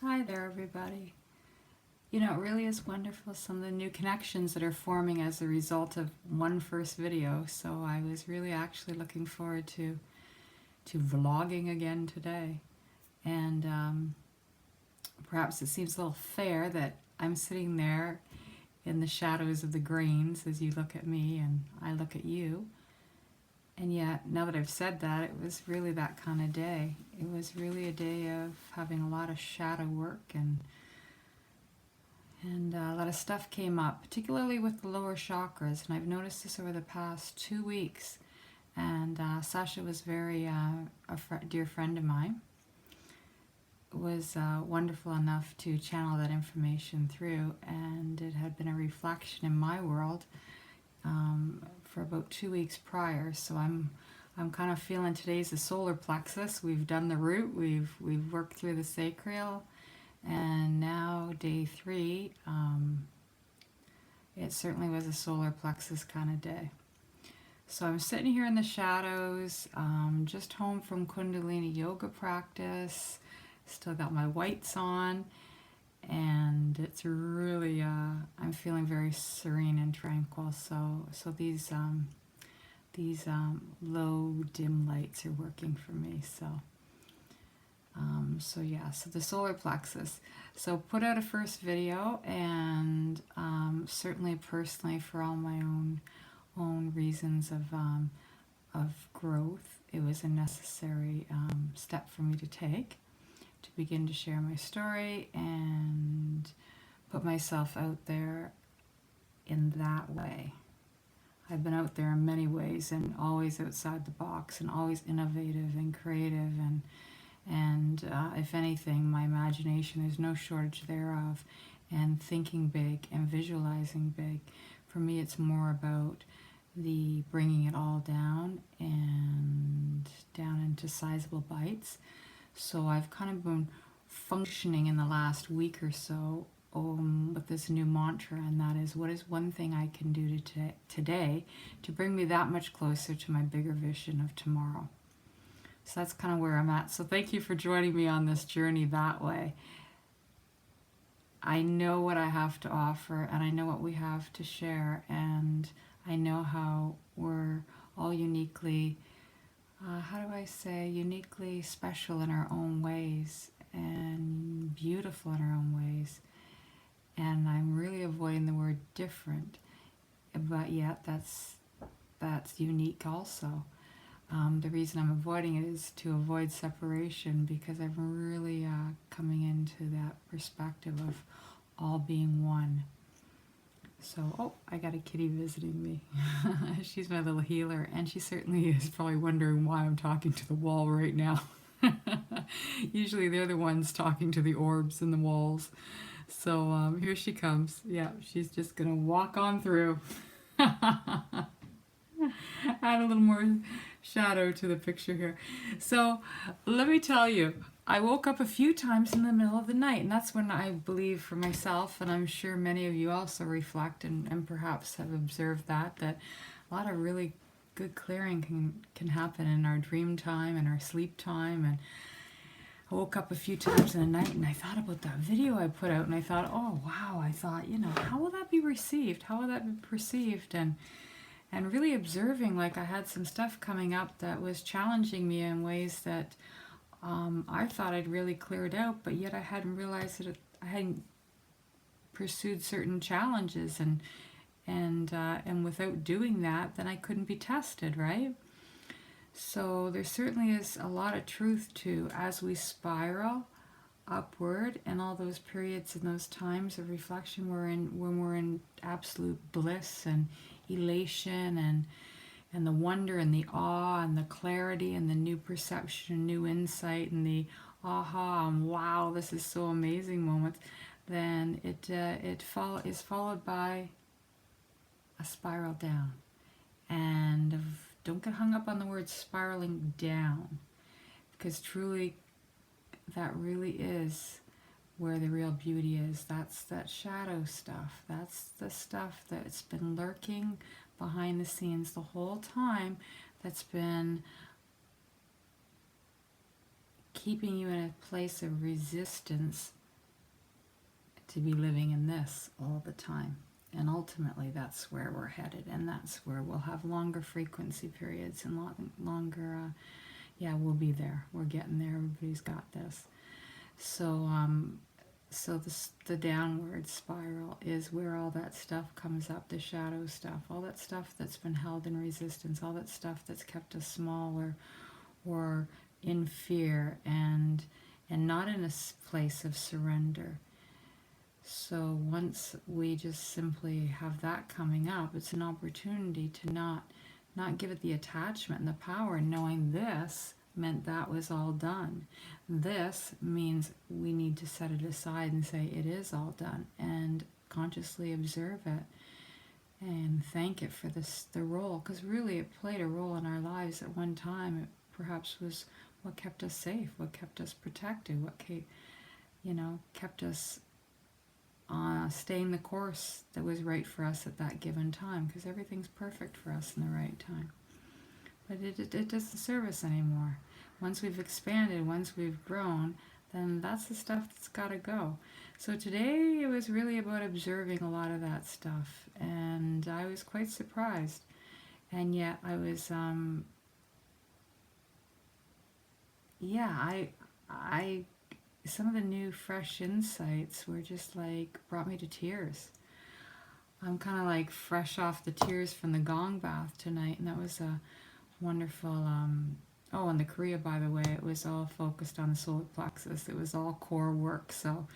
Hi there, everybody. You know, it really is wonderful some of the new connections that are forming as a result of one first video. So I was really actually looking forward to vlogging again today. And perhaps it seems a little fair that I'm sitting there in the shadows of the grains as you look at me and I look at you. And yet, now that I've said that, it was really that kind of day. It was really a day of having a lot of shadow work and a lot of stuff came up, particularly with the lower chakras. And I've noticed this over the past 2 weeks. And Sasha was dear friend of mine, was wonderful enough to channel that information through. And it had been a reflection in my world for about 2 weeks prior. So I'm kind of feeling today's the solar plexus. We've done the root. We've worked through the sacral. And now day 3, it certainly was a solar plexus kind of day. So I'm sitting here in the shadows, just home from Kundalini yoga practice, still got my whites on, and it's really, I'm feeling very serene and tranquil. So these low dim lights are working for me. So the solar plexus. So put out a first video, and certainly personally for all my own reasons of growth, it was a necessary step for me to take to begin to share my story and put myself out there in that way. I've been out there in many ways and always outside the box and always innovative and creative and if anything, my imagination, there's no shortage thereof, and thinking big and visualizing big. For me, it's more about the bringing it all down and down into sizable bites. So I've kind of been functioning in the last week or so with this new mantra, and that is, what is one thing I can do today to bring me that much closer to my bigger vision of tomorrow? So that's kind of where I'm at. So thank you for joining me on this journey that way. I know what I have to offer, and I know what we have to share, and I know how we're all uniquely, uniquely special in our own ways and beautiful in our own ways. And I'm really avoiding the word different, but yet that's unique also. The reason I'm avoiding it is to avoid separation, because I'm really coming into that perspective of all being one. So, I got a kitty visiting me. She's my little healer, and she certainly is probably wondering why I'm talking to the wall right now. Usually they're the ones talking to the orbs and the walls. So here she comes. Yeah, she's just going to walk on through. Add a little more shadow to the picture here. So let me tell you, I woke up a few times in the middle of the night, and that's when I believe for myself, and I'm sure many of you also reflect and perhaps have observed that a lot of really good clearing can happen in our dream time and our sleep time. And I woke up a few times in the night and I thought about that video I put out, and I thought, oh wow, I thought, how will that be received? How will that be perceived? And really observing, like, I had some stuff coming up that was challenging me in ways that I thought I'd really cleared out, but yet I hadn't realized that I hadn't pursued certain challenges, and without doing that, then I couldn't be tested, right? So there certainly is a lot of truth to, as we spiral upward, and all those periods and those times of reflection when we're in absolute bliss and elation and the wonder and the awe and the clarity and the new perception and new insight and the aha and wow, this is so amazing moments, then it is followed by a spiral down. And don't get hung up on the word spiraling down, because truly that really is where the real beauty is. That's that shadow stuff. That's the stuff that's been lurking behind the scenes the whole time, that's been keeping you in a place of resistance to be living in this all the time. And ultimately, that's where we're headed, and that's where we'll have longer frequency periods and longer. Yeah, we'll be there. We're getting there. Everybody's got this. So, the downward spiral is where all that stuff comes up, the shadow stuff, all that stuff that's been held in resistance, all that stuff that's kept us small or in fear and not in a place of surrender. So once we just simply have that coming up, it's an opportunity to not give it the attachment and the power, knowing this meant that was all done. This means we need to set it aside and say it is all done, and consciously observe it and thank it for the role, because really it played a role in our lives at one time. It perhaps was what kept us safe, what kept us protected, what kept us staying the course that was right for us at that given time, because everything's perfect for us in the right time. But it doesn't serve us anymore. Once we've expanded, once we've grown, then that's the stuff that's got to go. So today it was really about observing a lot of that stuff, and I was quite surprised. And yet I was, I some of the new fresh insights were just like brought me to tears. I'm kind of like fresh off the tears from the gong bath tonight, and that was a wonderful. Oh, and the Kriya, by the way, it was all focused on the solar plexus. It was all core work, so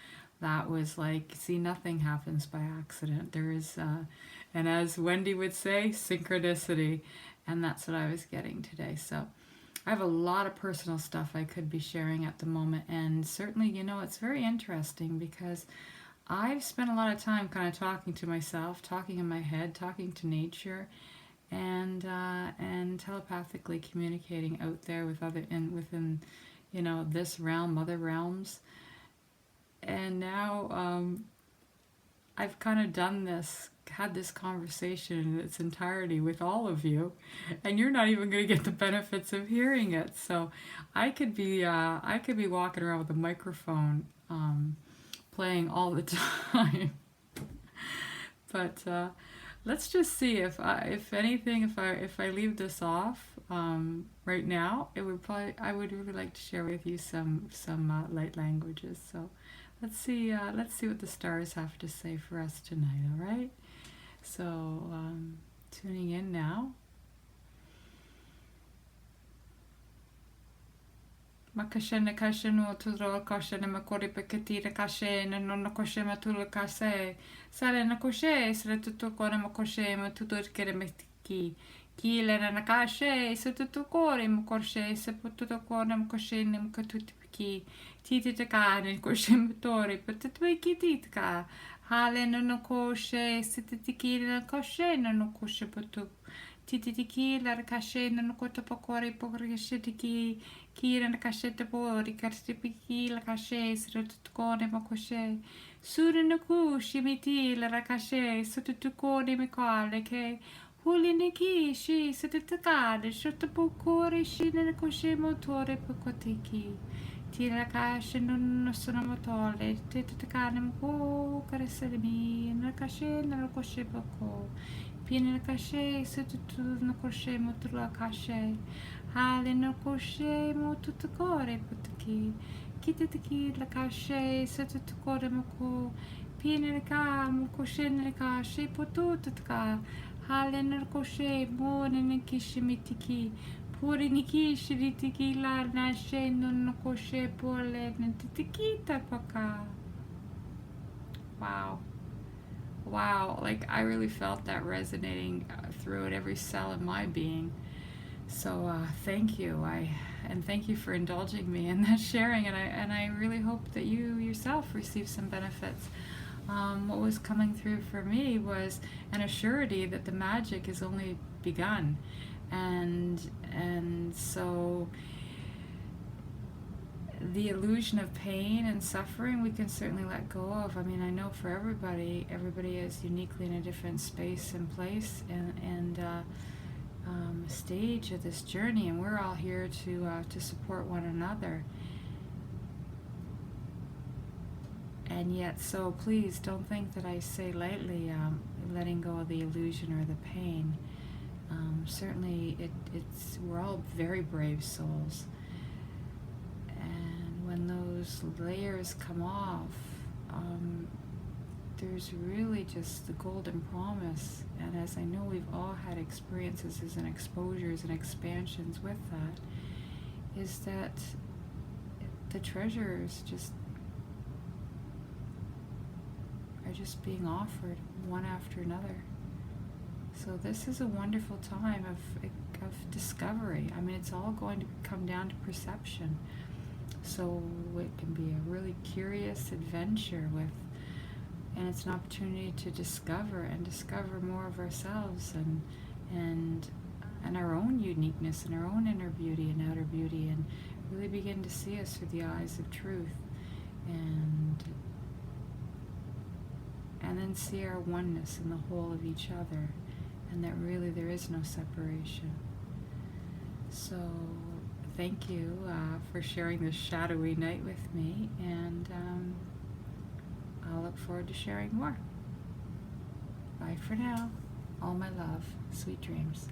that was like, see, nothing happens by accident. There is, and as Wendy would say, synchronicity, and that's what I was getting today. So I have a lot of personal stuff I could be sharing at the moment, and certainly, it's very interesting because I've spent a lot of time kind of talking to myself, talking in my head, talking to nature, and telepathically communicating out there with within this realm, other realms. And now I've kind of had this conversation in its entirety with all of you, and you're not even going to get the benefits of hearing it. So I could be walking around with a microphone playing all the time. But let's just see if I leave this off right now, I would really like to share with you some light languages. So let's see what the stars have to say for us tonight. All right. So tuning in now. Makashena kashenu tudro kashena makori pekatira kashena non koshema tula kase sale na koshe sre tutu kore makoshe ma tutur kere metiki kile na kashe se tutu kore makoshe se tutu kore makoshe ne makatutiki titi takane koshe motore patutwe kititka hale no koshe se titiki na koshe no koshe patu titiki la kashe no kotopokore pokore Kira na kashete pori kartipiki la kashe srutukone makoshe suru na ku shimiti la rakashe sutukone mikale ke huli niki shi sutukade shutupukore shine na koshe motore pukotiki tira kashe non sono motole tetukane mko kareselmi na kashe na koshe bako pina na kashe sututu na koshe motula kashe Hale no koshe mo tutukore putuki. Kitiki la kashe se tutukore moko. Pine ka mo koshe ne kashe potutuka. Hale no koshe mo ne kishimitiki. Puri niki shiritiki la nashe no koshe pole ne titiki tapaka. Wow, like I really felt that resonating throughout every cell in my being. So thank you, and thank you for indulging me in that sharing, and I really hope that you yourself receive some benefits. What was coming through for me was an assurity that the magic has only begun, and so the illusion of pain and suffering we can certainly let go of. I mean, I know for everybody is uniquely in a different space and place, and stage of this journey, and we're all here to support one another. And yet, so please don't think that I say lightly letting go of the illusion or the pain. Certainly, it's we're all very brave souls, and when those layers come off, there's really just the golden promise. And as I know we've all had experiences and exposures and expansions with that, is that the treasures are just being offered one after another. So this is a wonderful time of discovery. I mean, it's all going to come down to perception. So it can be a really curious adventure and it's an opportunity to discover more of ourselves and our own uniqueness and our own inner beauty and outer beauty, and really begin to see us through the eyes of truth, and then see our oneness in the whole of each other, and that really there is no separation. So thank you for sharing this shadowy night with me, and I'll look forward to sharing more. Bye for now. All my love. Sweet dreams.